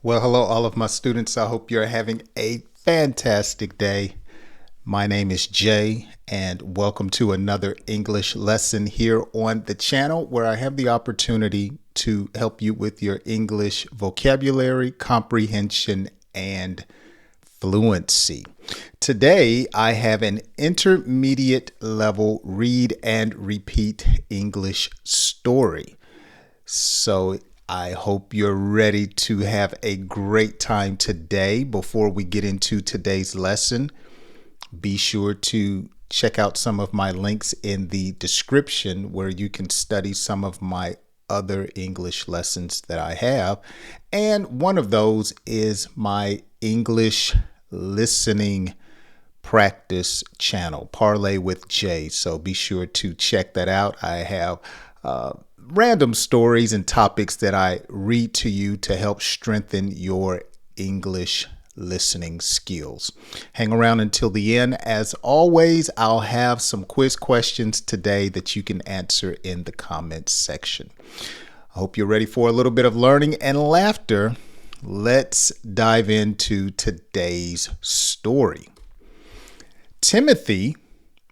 Well, hello, all of my students. I hope you're having a fantastic day. My name is Jay, and welcome to another English lesson here on the channel where I have the opportunity to help you with your English vocabulary, comprehension, and fluency. Today, I have an intermediate level read and repeat English story. So I hope you're ready to have a great time today. Before we get into today's lesson, be sure to check out some of my links in the description where you can study some of my other English lessons that I have. And one of those is my English listening practice channel, Parlay with Jay. So be sure to check that out. I have random stories and topics that I read to you to help strengthen your English listening skills. Hang around until the end. As always, I'll have some quiz questions today that you can answer in the comments section. I hope you're ready for a little bit of learning and laughter. Let's dive into today's story. Timothy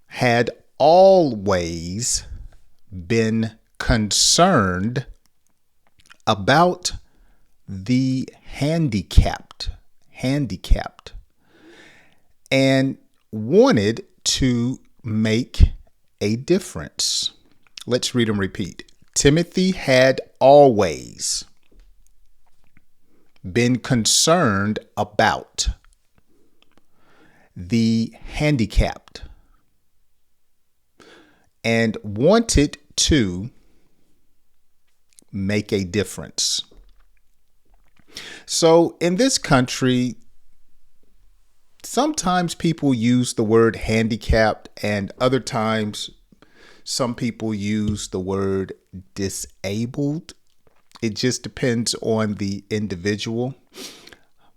had always been concerned about the handicapped, and wanted to make a difference. Let's read and repeat. Timothy had always been concerned about the handicapped and wanted to make a difference. So in this country, sometimes people use the word handicapped, and other times some people use the word disabled. It just depends on the individual.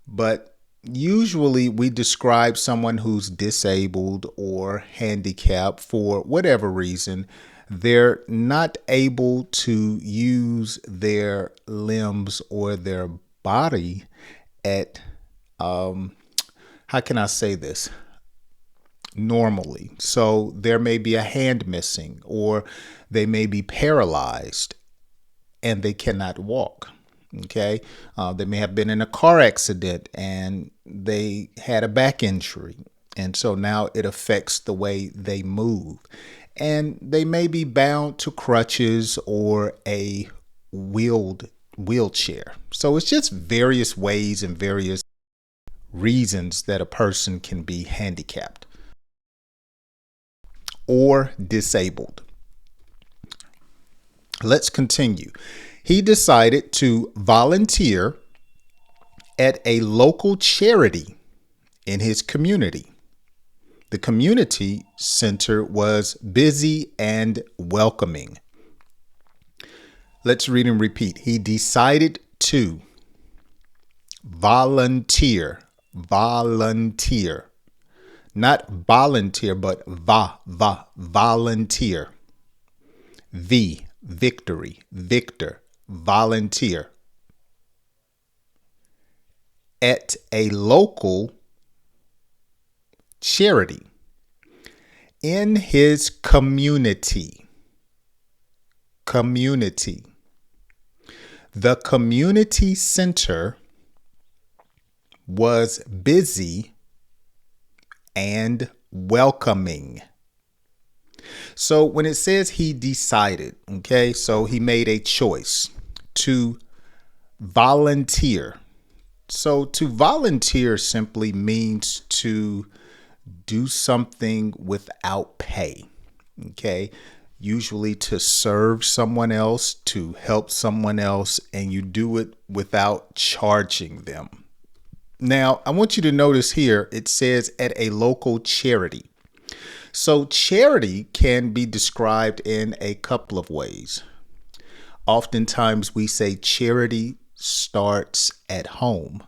But usually we describe someone who's disabled or handicapped for whatever reason. They're not able to use their limbs or their body at, how can I say this? Normally. So there may be a hand missing, or they may be paralyzed and they cannot walk. Okay. They may have been in a car accident and they had a back injury. And so now it affects the way they move. And they may be bound to crutches or a wheelchair. So it's just various ways and various reasons that a person can be handicapped or disabled. Let's continue. He decided to volunteer at a local charity in his community. The community center was busy and welcoming. Let's read and repeat. He decided to volunteer, not volunteer, but volunteer. Victory, Victor, volunteer. At a local charity in his community. The community center was busy and welcoming. So when it says he decided, okay, so he made a choice to volunteer. So to volunteer simply means to do something without pay, okay? Usually to serve someone else, to help someone else, and you do it without charging them. Now, I want you to notice here, it says at a local charity. So charity can be described in a couple of ways. Oftentimes we say charity starts at home.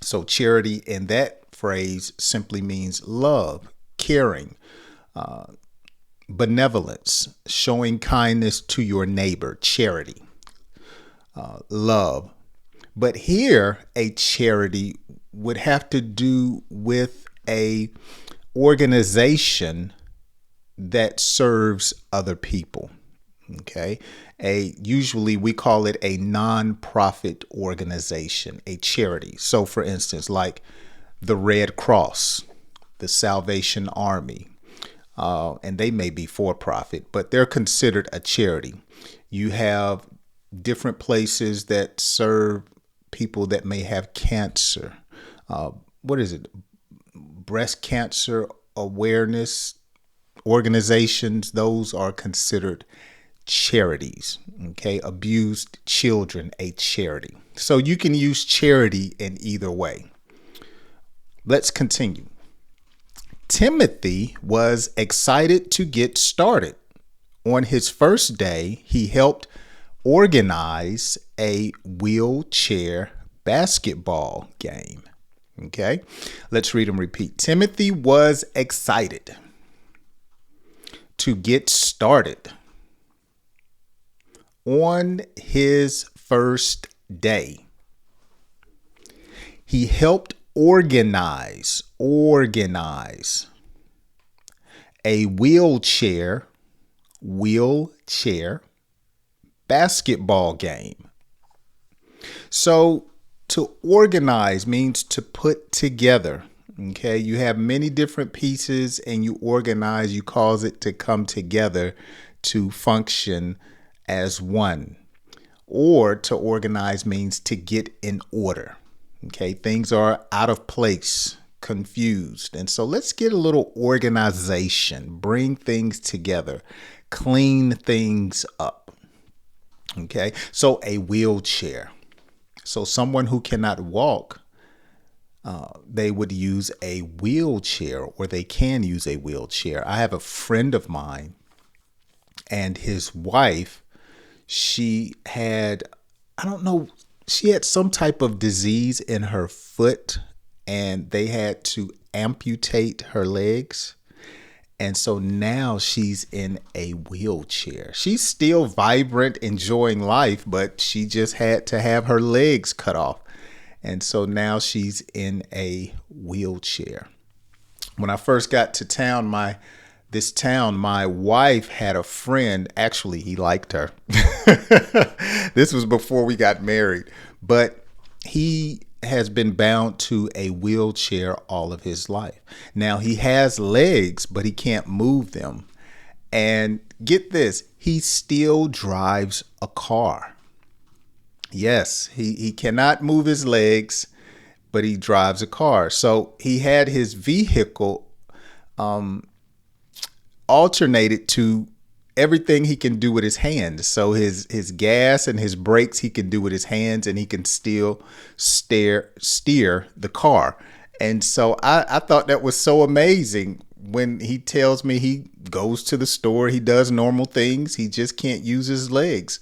So charity in that phrase simply means love, caring, benevolence, showing kindness to your neighbor, charity, love. But here, a charity would have to do with a organization that serves other people. Okay. Usually we call it a nonprofit organization, a charity. So for instance, like the Red Cross, the Salvation Army, and they may be for profit, but they're considered a charity. You have different places that serve people that may have cancer. What is it? Breast cancer awareness organizations. Those are considered charities. Okay. Abused children, a charity. So you can use charity in either way. Let's continue. Timothy was excited to get started. On his first day, he helped organize a wheelchair basketball game. Okay, let's read and repeat. Timothy was excited to get started. On his first day, he helped organize a wheelchair basketball game. So to organize means to put together. Okay, you have many different pieces and you organize, you cause it to come together to function as one. Or to organize means to get in order. Okay, things are out of place, confused. And so let's get a little organization, bring things together, clean things up. Okay, so a wheelchair. So someone who cannot walk, they would use a wheelchair, or they can use a wheelchair. I have a friend of mine and his wife, she had some type of disease in her foot, and they had to amputate her legs. And so now she's in a wheelchair. She's still vibrant, enjoying life, but she just had to have her legs cut off. And so now she's in a wheelchair. When I first got to town, my wife had a friend. Actually, he liked her. This was before we got married, but he has been bound to a wheelchair all of his life. Now he has legs, but he can't move them. And get this, he still drives a car. Yes, he cannot move his legs, but he drives a car. So he had his vehicle alternated to everything he can do with his hands. So his gas and his brakes he can do with his hands, and he can still steer the car. And so I thought that was so amazing. When he tells me he goes to the store, he does normal things, he just can't use his legs.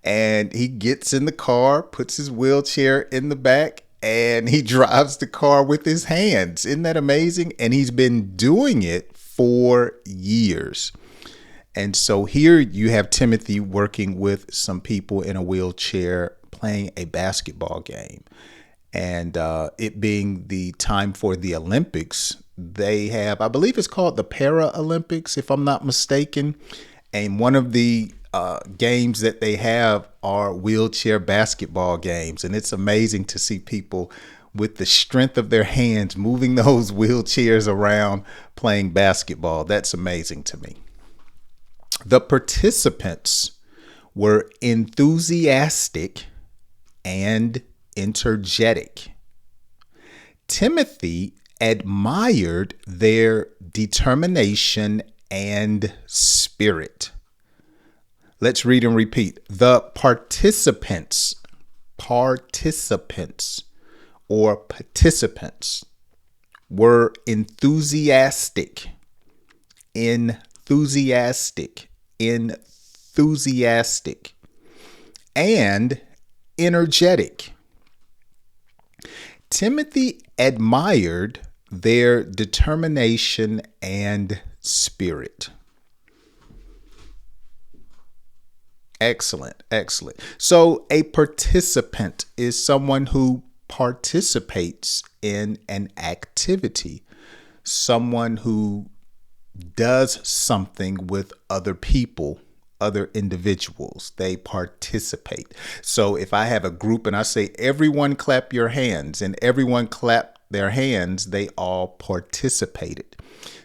And he gets in the car, puts his wheelchair in the back, and he drives the car with his hands. Isn't that amazing? And he's been doing it for years. And so here you have Timothy working with some people in a wheelchair playing a basketball game. And it being the time for the Olympics, they have, I believe it's called the Paralympics, if I'm not mistaken. And one of the games that they have are wheelchair basketball games. And it's amazing to see people with the strength of their hands moving those wheelchairs around playing basketball. That's amazing to me. The participants were enthusiastic and energetic. Timothy admired their determination and spirit. Let's read and repeat. The participants were enthusiastic, and energetic. Timothy admired their determination and spirit. Excellent, excellent. So a participant is someone who participates in an activity, someone who does something with other people, other individuals. They participate. So if I have a group and I say, everyone clap your hands, and everyone clap their hands, they all participated.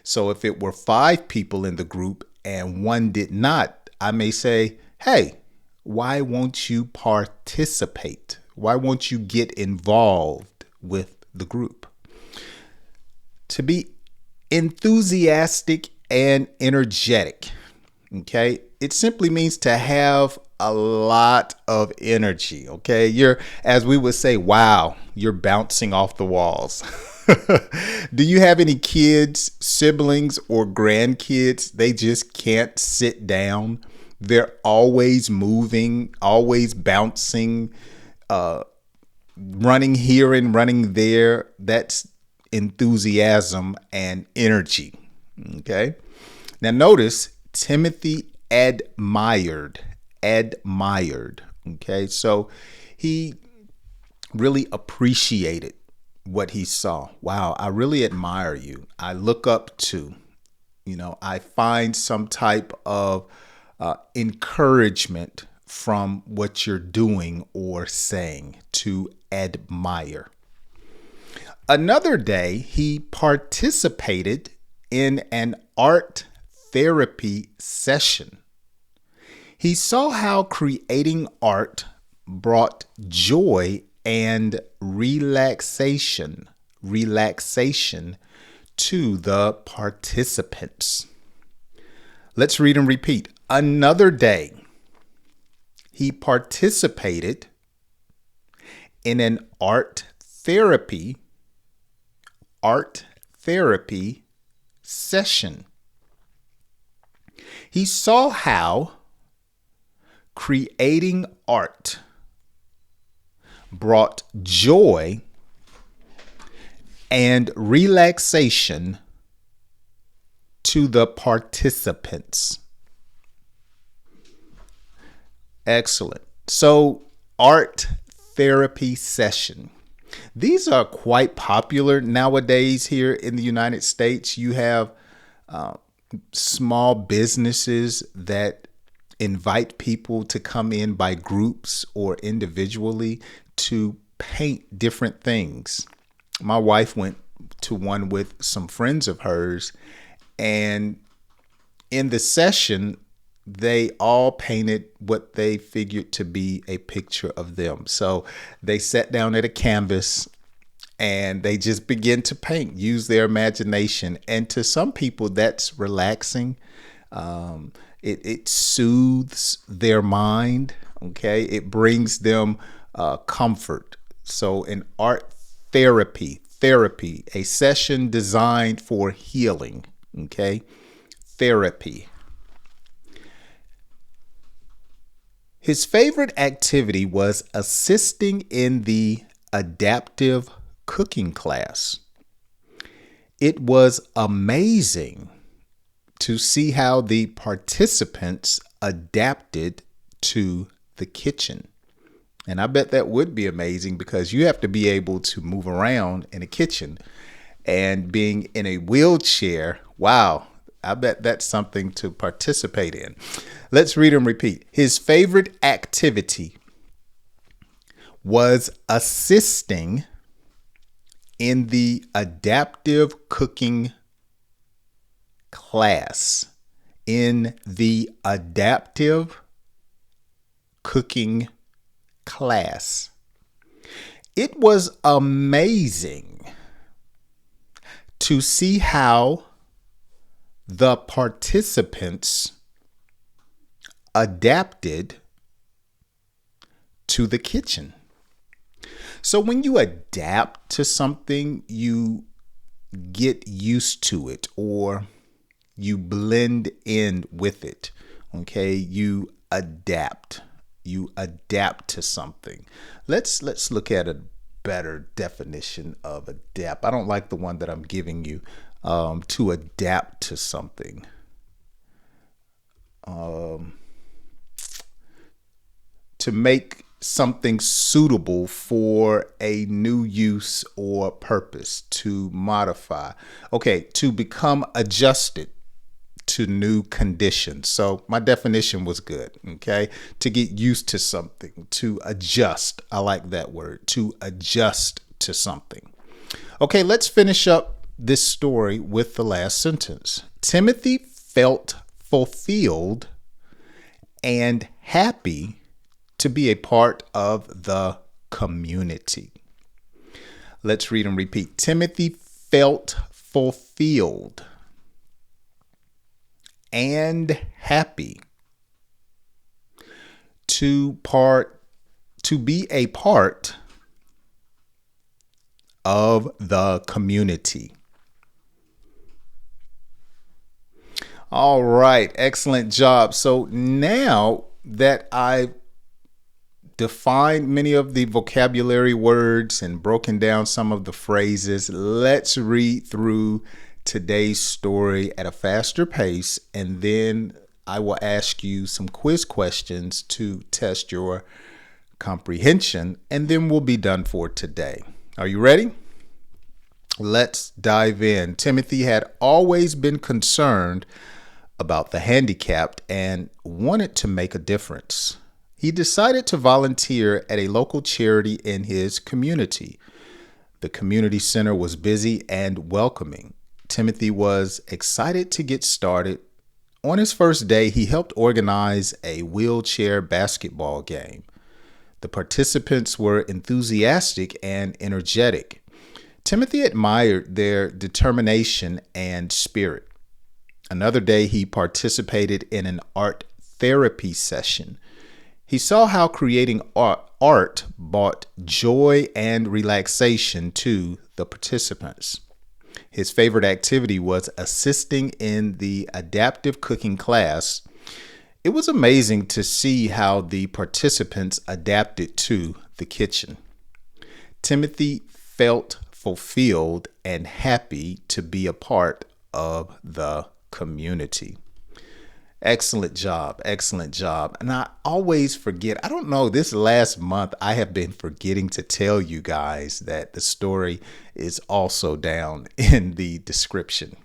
So if it were 5 people in the group and one did not, I may say, hey, why won't you participate? Why won't you get involved with the group? To be enthusiastic and energetic, okay? It simply means to have a lot of energy, okay? You're, as we would say, wow, you're bouncing off the walls. Do you have any kids, siblings, or grandkids? They just can't sit down. They're always moving, always bouncing, running here and running there. That's enthusiasm and energy. Okay. Now notice Timothy admired. Okay. So he really appreciated what he saw. Wow, I really admire you. I look up to, I find some type of encouragement from what you're doing or saying. To admire. Another day, he participated in an art therapy session. He saw how creating art brought joy and relaxation to the participants. Let's read and repeat. Another day, he participated in an art therapy session. He saw how creating art brought joy and relaxation to the participants. Excellent. So, art therapy session. These are quite popular nowadays here in the United States. You have small businesses that invite people to come in by groups or individually to paint different things. My wife went to one with some friends of hers, and in the session, they all painted what they figured to be a picture of them. So they sat down at a canvas and they just begin to paint, use their imagination. And to some people, that's relaxing. It soothes their mind. Okay. It brings them comfort. So an art therapy, a session designed for healing. Okay. Therapy. His favorite activity was assisting in the adaptive cooking class. It was amazing to see how the participants adapted to the kitchen. And I bet that would be amazing because you have to be able to move around in a kitchen, and being in a wheelchair. Wow. I bet that's something to participate in. Let's read and repeat. His favorite activity was assisting in the adaptive cooking class. In the adaptive cooking class. It was amazing to see how the participants adapted to the kitchen. So when you adapt to something, you get used to it or you blend in with it. Okay, you adapt to something. Let's look at a better definition of adapt. I don't like the one that I'm giving you. To adapt to something. to make something suitable for a new use or purpose, to modify. Okay, to become adjusted to new conditions. So my definition was good. Okay, to get used to something, to adjust. I like that word, to adjust to something. Okay, let's finish up this story with the last sentence. Timothy felt fulfilled and happy to be a part of the community. Let's read and repeat. Timothy felt fulfilled and happy to be a part of the community. All right, excellent job. So now that I've defined many of the vocabulary words and broken down some of the phrases, let's read through today's story at a faster pace, and then I will ask you some quiz questions to test your comprehension, and then we'll be done for today. Are you ready? Let's dive in. Timothy had always been concerned about the handicapped and wanted to make a difference. He decided to volunteer at a local charity in his community. The community center was busy and welcoming. Timothy was excited to get started. On his first day, he helped organize a wheelchair basketball game. The participants were enthusiastic and energetic. Timothy admired their determination and spirit. Another day, he participated in an art therapy session. He saw how creating art brought joy and relaxation to the participants. His favorite activity was assisting in the adaptive cooking class. It was amazing to see how the participants adapted to the kitchen. Timothy felt fulfilled and happy to be a part of the community. Excellent job. Excellent job. And I always forget, I don't know, this last month I have been forgetting to tell you guys that the story is also down in the description.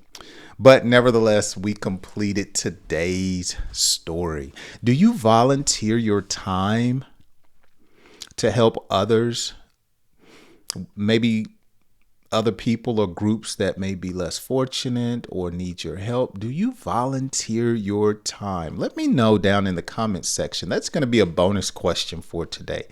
But nevertheless, we completed today's story. Do you volunteer your time to help others? Maybe other people or groups that may be less fortunate or need your help. Do you volunteer your time? Let me know down in the comments section. That's going to be a bonus question for today.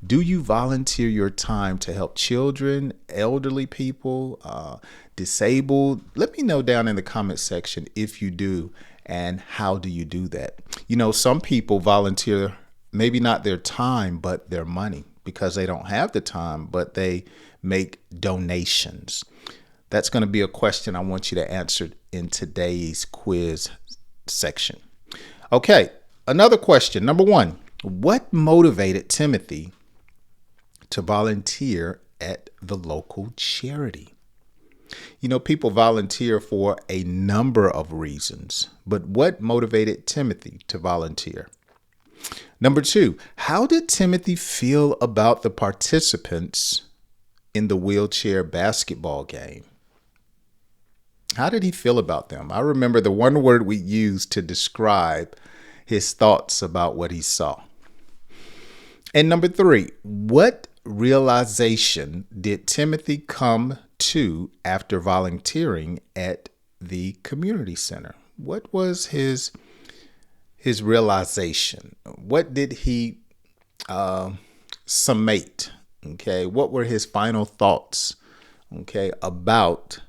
Do you volunteer your time to help children, elderly people, disabled? Let me know down in the comments section if you do, and how do you do that? You know, some people volunteer maybe not their time, but their money, because they don't have the time, but they make donations. That's going to be a question I want you to answer in today's quiz section. Okay, another question. Number 1, what motivated Timothy to volunteer at the local charity? You know, people volunteer for a number of reasons, but what motivated Timothy to volunteer? Number 2, how did Timothy feel about the participants in the wheelchair basketball game? How did he feel about them? I remember the one word we used to describe his thoughts about what he saw. And number 3, what realization did Timothy come to after volunteering at the community center? What was his realization? What did he summate? Okay, what were his final thoughts, okay, about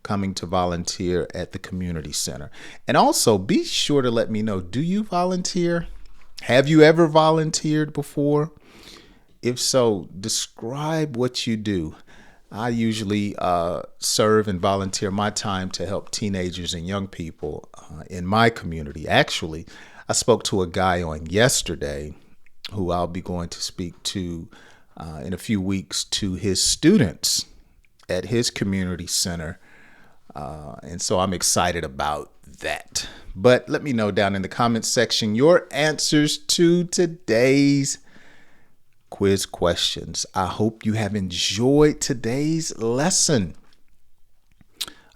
coming to volunteer at the community center? And also be sure to let me know, do you volunteer? Have you ever volunteered before? If so, describe what you do. I usually serve and volunteer my time to help teenagers and young people in my community. Actually, I spoke to a guy on yesterday who I'll be going to speak to in a few weeks to his students at his community center. And so I'm excited about that. But let me know down in the comments section your answers to today's quiz questions. I hope you have enjoyed today's lesson.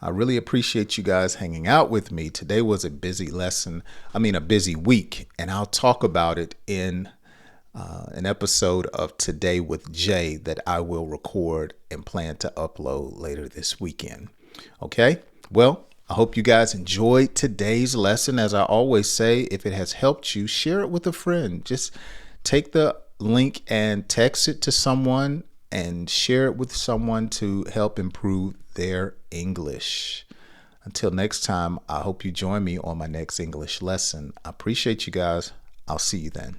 I really appreciate you guys hanging out with me. Today was a busy a busy week, and I'll talk about it in an episode of Today with Jay that I will record and plan to upload later this weekend. Okay? Well, I hope you guys enjoyed today's lesson. As I always say, if it has helped you, share it with a friend. Just take the link and text it to someone and share it with someone to help improve their English. Until next time, I hope you join me on my next English lesson. I appreciate you guys. I'll see you then.